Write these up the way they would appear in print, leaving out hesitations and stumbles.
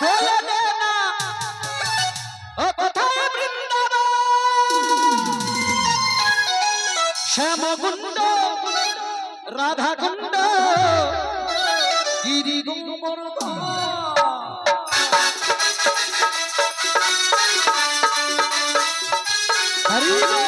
বলে দে না ও কোথায় বৃন্দাবন শ্যামকুণ্ড রাধাকুণ্ড গিরি গোবর্ধন হরি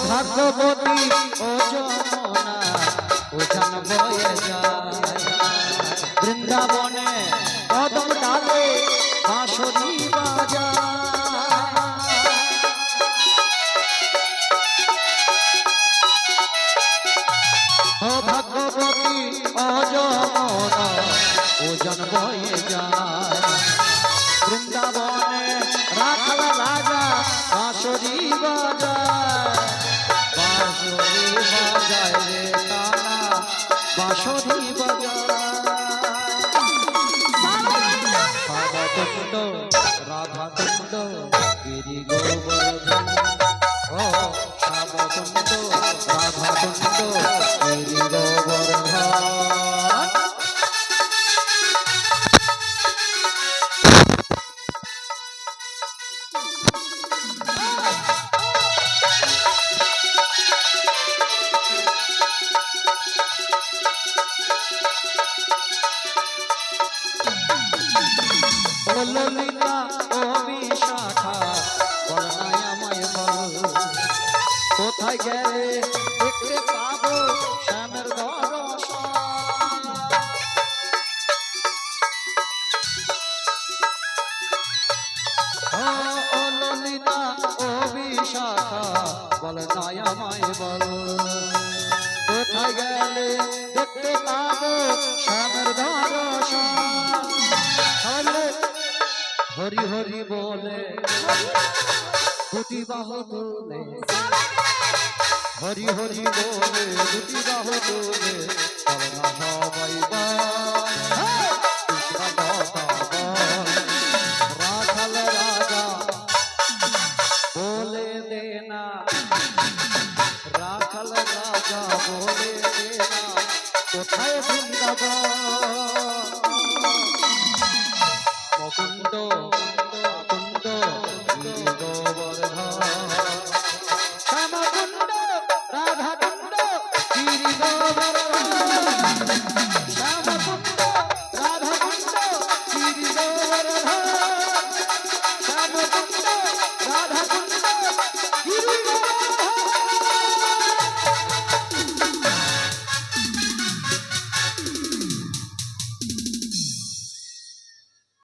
ভাগবতী ও যমুনা ওজন বয়ে যায় বৃন্দাবনে কদম ডালে বাঁশরি বাজায় ও ভাগবতী ও যমুনা ওজন বয়ে যায় বৃন্দাবনে রাখাল রাজা বাঁশরি বাজায় বাজায় রে তারা বাঁশরি বাজায় রাধাকুণ্ড গিরি গোবর্ধন ও শ্যামকুণ্ড রাধাকুণ্ড গিরি গোবর্ধন ললিতা ও বিশাখা বলনায় আমায় বল কোথায় গেলে দেখতে পাবো শ্যামের দর্শন ও ললিতা ও বিশাখা বলনায় আমায় বল কোথায় গেলে দেখতে পাবো শ্যামের দর্শন হরি হরি বলে দুটি বাহু তোলে হরি হরি বলে দুটি বাহু তোলে সবাই রাখাল রাজা বলে দে না রাখাল রাজা বলে দে না কোথায় বৃন্দাবন